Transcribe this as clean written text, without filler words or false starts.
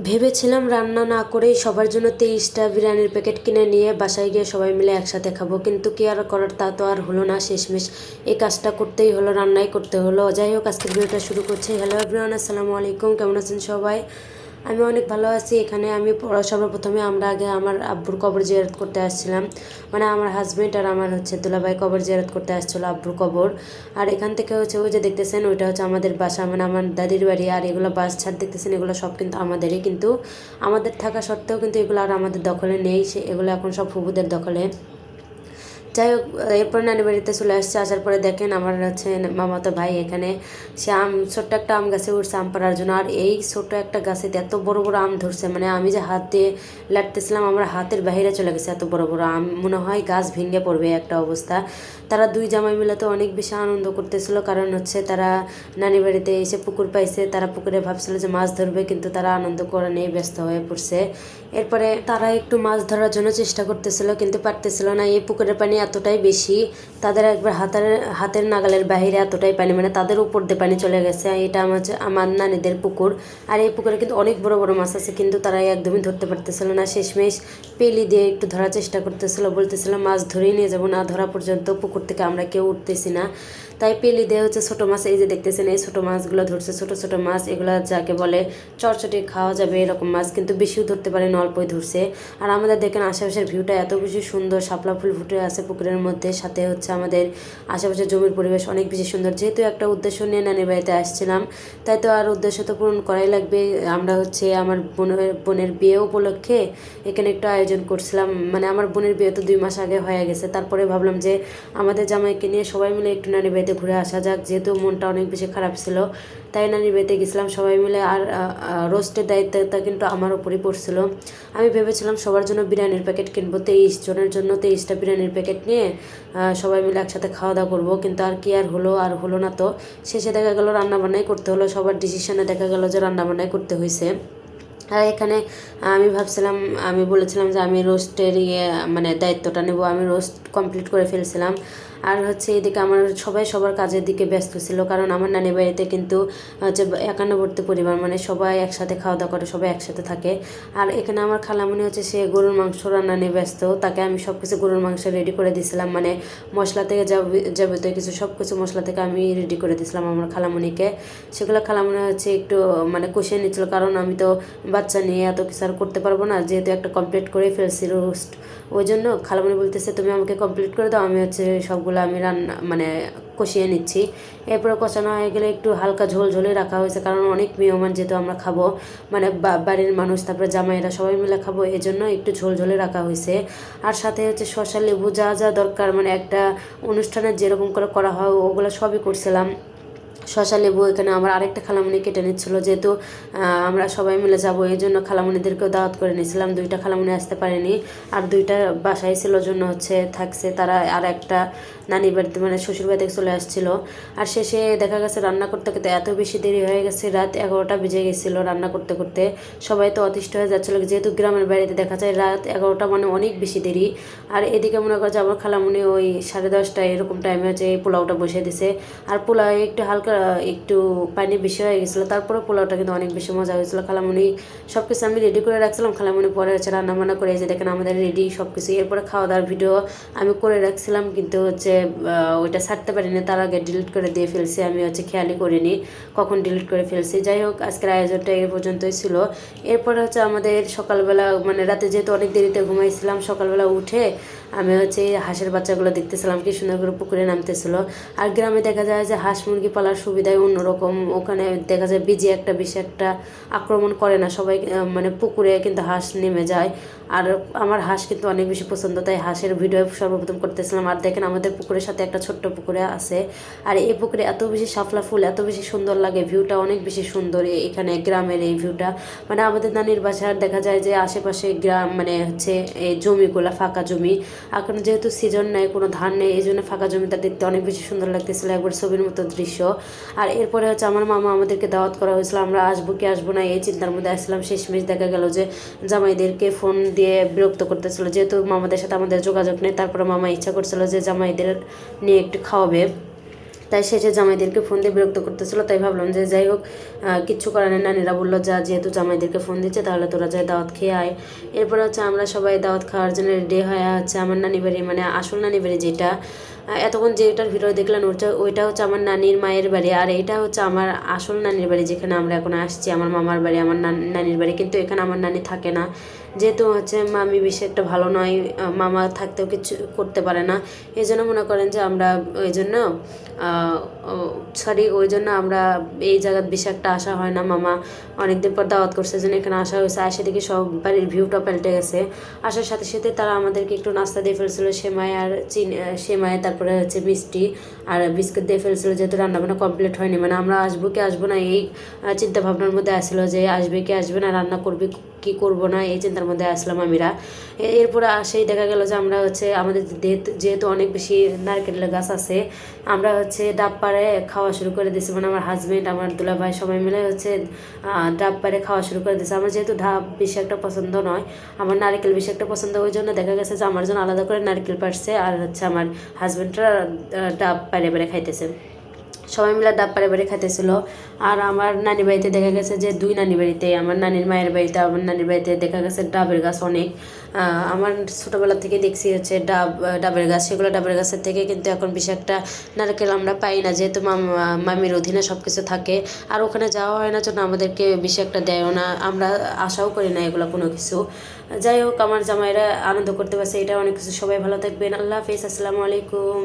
ভেবেছিলাম রান্না না করেই সবার জন্য 23টা বিরিয়ানির প্যাকেট কিনে নিয়ে বাসায় গিয়ে সবাই মিলে একসাথে খাবো, কিন্তু কি আর করার, তা তো আর হলো না। শেষমেশ এই কাজটা করতেই হলো, রান্নাই করতে হলো। যাই হোক, আজকের ভিডিওটা শুরু করছি। হ্যালো এভরিওয়ান, আসসালামু আলাইকুম। কেমন আছেন সবাই? আমি অনেক ভালো আছি। এখানে আমি সর্বপ্রথমে আমরা আগে আমার আব্বুর কবর জিয়ারত করতে আসছিলাম। মানে আমার হাজব্যান্ড আর আমার দুলাভাই কবর জিয়ারত করতে আসছিলো আব্বুর কবর। আর এখান থেকে ওই যে দেখতেছেন, ওইটা হচ্ছে আমাদের বাসা, মানে আমার দাদির বাড়ি। আর এগুলো বাস ছাড় দেখতেছেন, এগুলো সব কিন্তু আমাদেরই, কিন্তু আমাদের থাকা সত্ত্বেও কিন্তু এগুলো আর আমাদের দখলে নেই। এগুলো এখন সব ফুবুদের দখলে। যাই হোক, এরপর নানি বাড়িতে চলে আসছে। আসার পরে দেখেন আমার মামাতো ভাই এখানে সে ছোট্ট একটা আম গাছে উঠছে আম পাড়ার জন্য। আর এই ছোট্ট একটা গাছে এত বড় বড় আম ধরছে, মানে আমি যে হাত দিয়ে লাটতেছিলাম আমার হাতের বাহিরে চলে গেছে। এত বড় বড় আম, মনে হয় গাছ ভেঙে পড়বে একটা অবস্থা। তারা দুই জামাই মিলে তো অনেক বেশি আনন্দ করতেছিল, কারণ তারা নানি বাড়িতে এসে পুকুর পাইছে। তারা পুকুরে ভাবছিল যে মাছ ধরবে, কিন্তু তারা আনন্দ করে নিয়ে ব্যস্ত হয়ে পড়ছে। এরপরে তারা একটু মাছ ধরার জন্য চেষ্টা করতেছিল, কিন্তু পারতেছিল না। এই পুকুরের পানি এতটাই বেশি, তাদের একবার হাতের নাগালের বাহিরে এতটাই পানি, মানে তাদের উপর দিয়ে পানি চলে গেছে। এটা আমার নানিদের পুকুর। আর এই পুকুরে কিন্তু অনেক বড় বড় মাছ আছে, কিন্তু তারা একদমই ধরতে পারতেছিল না। শেষমেশ পেলি দিয়ে একটু ধরার চেষ্টা করতেছিল, বলতেছিল মাছ ধরেই নিয়ে যাবো, না ধরা পর্যন্ত পুকুর থেকে আমরা কেউ উঠতেছি না। তাই পেলি দিয়ে ছোটো মাছ, এই যে দেখতেছেন এই ছোটো মাছগুলো ধরছে। ছোটো ছোটো মাছ এগুলো যাকে বলে চটচটে খাওয়া যাবে এরকম মাছ, কিন্তু বেশিও ধরতে পারেন, অল্পই ধরছে। আর আমাদের দেখেন আশেপাশের ভিউটা এত বেশি সুন্দর, শাপলা ফুল ফুটে আছে পুকুরের মধ্যে। সাথে আমাদের আশেপাশের জমির পরিবেশ অনেক বেশি সুন্দর। যেহেতু একটা উদ্দেশ্য নিয়ে নানির বাড়িতে আসছিলাম, তাই তো আর উদ্দেশ্য তো পূরণ করাই লাগবে। আমরা আমার বোনের বিয়ে উপলক্ষে এখানে একটু আয়োজন করছিলাম। মানে আমার বোনের বিয়ে তো 2 মাস আগে হয়ে গেছে। তারপরে ভাবলাম যে আমাদের জামাইকে নিয়ে সবাই মিলে একটু নানির বাড়িতে ঘুরে আসা যাক, যেহেতু মনটা অনেক বেশি খারাপ ছিল। তাই নানির বাড়িতে গেছিলাম সবাই মিলে। আর রোস্টের দায়িত্বটা কিন্তু আমার উপরই পড়ছিল। আমি ভেবেছিলাম সবার জন্য বিরিয়ানির প্যাকেট কিনবো, 23 জনের জন্য 23টা বিরিয়ানির প্যাকেট নিয়ে সবাই মিলে একসাথে খাওয়া দাওয়া করবো, কিন্তু আর কি আর হলো না। তো শেষে দেখা গেল রান্নাবান্নাই করতে হলো। সবার ডিসিশনে দেখা গেল যে রান্নাবান্নাই করতে হয়েছে। আর এখানে আমি বলেছিলাম যে আমি রোস্টের মানে দায়িত্বটা নেব। আমি রোস্ট কমপ্লিট করে ফেলছিলাম। আর এদিকে আমার সবাই সবার কাজের দিকে ব্যস্ত ছিল, কারণ আমার নানি বাড়িতে কিন্তু 51বর্তী পরিবার, মানে সবাই একসাথে খাওয়া দাওয়া করে, সবাই একসাথে থাকে। আর এখানে আমার খালামণি সে গরুর মাংস রান্না নিয়ে ব্যস্ত। তাকে আমি সব কিছু গরুর মাংস রেডি করে দিয়েছিলাম, মানে মশলা থেকে যাবতীয় কিছু সব কিছু মশলা থেকে আমি রেডি করে দিয়েছিলাম আমার খালামণিকে। সেগুলো খালামণি একটু মানে কষিয়ে নিচ্ছিল, কারণ আমি তো বাচ্চা নিয়ে এত কিছু আর করতে পারবো না, যেহেতু একটা কমপ্লিট করে ফেলছি রোস্ট। ওই জন্য খালামণি বলতেছে তুমি আমাকে কমপ্লিট করে দাও, আমি সবগুলো আমি রান্না মানে কষিয়ে নিচ্ছি। এরপরে কষানো হয়ে গেলে একটু হালকা ঝোল ঝোলে রাখা হয়েছে, কারণ অনেক মেহমান যেহেতু আমরা খাবো, মানে বাড়ির মানুষ, তারপরে জামাইরা সবাই মিলে খাবো, এই জন্য একটু ঝোল ঝোলে রাখা হয়েছে। আর সাথে শসা লেবু যা যা দরকার, মানে একটা অনুষ্ঠানের যেরকম করে করা হয় ওগুলো সবই করছিলাম। শসা লেবু এখানে আমার আরেকটা খালামণি কেটে নিচ্ছিল, যেহেতু আমরা সবাই মিলে যাবো, এই জন্য খালামণিদেরকেও দাওয়াত করে নিয়েছিলাম। 2টা খালামণি আসতে পারেনি, আর 2টা বাসায় ছিল জন্য থাকছে তারা। আর একটা নানি বাড়িতে মানে শ্বশুর বাড়ি থেকে চলে আসছিল। আর শেষে দেখা গেছে রান্না করতে করতে এত বেশি দেরি হয়ে গেছে, রাত 11টা বেজে গেছিলো রান্না করতে করতে। সবাই তো অতিষ্ঠ হয়ে যাচ্ছিলো, যেহেতু গ্রামের বাড়িতে দেখা যায় রাত 11টা মানে অনেক বেশি দেরি। আর এদিকে মনে করছে আমার খালামণি ওই 10:30 এরকম টাইমে এই পোলাওটা বসিয়ে দিছে। আর পোলাও একটু পানি বেশি হয়ে গেছিলো, তারপরে পোলাওটা কিন্তু অনেক বেশি মজা হয়েছিলো। খালামণি সব কিছু আমি রেডি করে রাখছিলাম, খালামণি পরে রান্নাবান্না করে যে দেখেন আমাদের রেডি সব কিছু। এরপরে খাওয়া দাওয়ার ভিডিও আমি করে রাখছিলাম, কিন্তু ওইটা ছাড়তে পারিনি, তার আগে ডিলিট করে দিয়ে ফেলছি। আমি খেয়ালই করিনি কখন ডিলিট করে ফেলছি। যাই হোক, আজকের আয়োজনটা এই পর্যন্তই ছিল। এরপরে আমাদের সকালবেলা, মানে রাতে যেহেতু অনেক দেরিতে ঘুমাইছিলাম, সকালবেলা উঠে আমি হাঁসের বাচ্চাগুলো দেখতেছিলাম কি সুন্দর করে পুকুরে নামতেছিল। আর গ্রামে দেখা যায় যে হাঁস মুরগি পালার সুবিধাই অন্যরকম। ওখানে দেখা যায় বেশি একটা আক্রমণ করে না সবাই, মানে পুকুরে কিন্তু হাঁস নেমে যায়। আর আমার হাঁস কিন্তু অনেক বেশি পছন্দ, তাই হাঁসের ভিডিও সর্বপ্রথম করতেছিলাম। আর দেখেন আমাদের পুকুরের সাথে একটা ছোট্ট পুকুরে আছে। আর এই পুকুরে এত বেশি শাপলা ফুল, এত বেশি সুন্দর লাগে, ভিউটা অনেক বেশি সুন্দর এখানে গ্রামের এই ভিউটা। মানে আমাদের নানির বাসার দেখা যায় যে আশেপাশে গ্রাম, মানে এই জমিগুলা ফাঁকা জমি। এখন যেহেতু সিজন নেই, কোনো ধান নেই, এই জন্য ফাঁকা জমিটা দেখতে অনেক বেশি সুন্দর লাগতেছিল, একবার ছবির মতো দৃশ্য। আর এরপরে আমার মামা আমাদেরকে দাওয়াত করা হয়েছিল, আমরা আসবো কি আসবো না এই চিন্তার মধ্যে আসছিলাম। শেষমেশ দেখা গেল যে জামাইদেরকে ফোন দিয়ে বিরক্ত করতেছিল, যেহেতু মামাদের সাথে আমাদের যোগাযোগ নেই। তারপরে মামা ইচ্ছা করছিল যে জামাইদের নিয়ে একটু খাওয়াবে। তাই শেষে জামাইদেরকে ফোন দিয়ে বিরক্ত করতেছিল, তাই ভাবলাম যে যাই হোক কিচ্ছু করে না। নানিরা বললো যা, যেহেতু জামাইদেরকে ফোন দিচ্ছে তাহলে তোরা যাই দাওয়াত খেয়ে আয়। এরপরে হচ্ছে আমরা সবাই দাওয়াত খাওয়ার জন্য রেডি হয়ে হচ্ছে আমার নানি বাড়ি, মানে আসল নানি বাড়ি যেটা এতক্ষণ যেটার ভিডিও দেখলেন ওইটা হচ্ছে আমার নানির মায়ের বাড়ি, আর এইটা হচ্ছে আমার আসল নানির বাড়ি যেখানে আমরা এখন আসছি, আমার মামার বাড়ি, আমার নানির বাড়ি। কিন্তু এখানে আমার নানি থাকে না, যেহেতু হচ্ছে মামি বেশি একটা ভালো নয়, মামা থাকতেও কিছু করতে পারে না। এই জন্য মনে করেন যে আমরা ওই জন্য ওই জন্য আমরা এই জায়গার বেশি একটা আসা হয় না। মামা অনেকদিন পর দাওয়াত করছে জন্য এখানে আসা হয়েছে। আসে দেখি সব বাড়ির ভিউটা পাল্টে গেছে। আসার সাথে সাথে তারা আমাদেরকে একটু নাস্তা দিয়ে ফেলছিল, সেমাই আর সেমাই, তারপরে হচ্ছে মিষ্টি আর বিস্কুট দিয়ে ফেলছিল, যেহেতু রান্নাবান্না কমপ্লিট হয়নি। মানে আমরা আসবো কি আসবো না এই চিন্তা ভাবনার মধ্যে আসছিলো, যে আসবে কি আসবে না, রান্না করবে কি করবো না, এই চিন্তার মধ্যে আসলাম আমিরা। এরপরে আসেই দেখা গেল যে আমরা হচ্ছে আমাদের যেহেতু অনেক বেশি নারকেলের গাছ আছে, আমরা হচ্ছে ডাব পাড়ে খাওয়া শুরু করে দিয়েছি। মানে আমার হাজব্যান্ড, আমার দুলাভাই সবাই মিলে হচ্ছে ডাব পাড়ে খাওয়া শুরু করে দিয়েছে। আমার যেহেতু ডাব বেশি একটা পছন্দ নয়, আমার নারকেল বেশি একটা পছন্দ, ওই জন্য দেখা গেছে যে আমার জন্য আলাদা করে নারকেল পাড়ছে, আর হচ্ছে আমার হাজব্যান্ডরা ডাব পাড়ে পাড়ে খাইতেছে। সবাই মিলে ডাব পাড়ে পাড়ে খাইতেছিল। আর আমার নানি বাড়িতে দেখা গেছে যে দুই নানি বাড়িতে, আমার নানির মায়ের বাড়িতে, আমার নানির বাড়িতে দেখা গেছে ডাবের গাছ অনেক। আমার ছোটোবেলা থেকে দেখছি হচ্ছে ডাবের গাছ, সেগুলো ডাবের গাছের থেকে কিন্তু এখন বেশি একটা নারকেল আমরা পাই না, যেহেতু মামির অধীনে সব কিছু থাকে। আর ওখানে যাওয়া হয় না জন্য আমাদেরকে বেশি একটা দেয়ও না, আমরা আশাও করি না এগুলো কোনো কিছু। যাই হোক, আমার জামাইরা আনন্দ করতে পারছে, এটা অনেক কিছু। সবাই ভালো থাকবেন, আল্লাহ হাফিজ, আসসালামু আলাইকুম।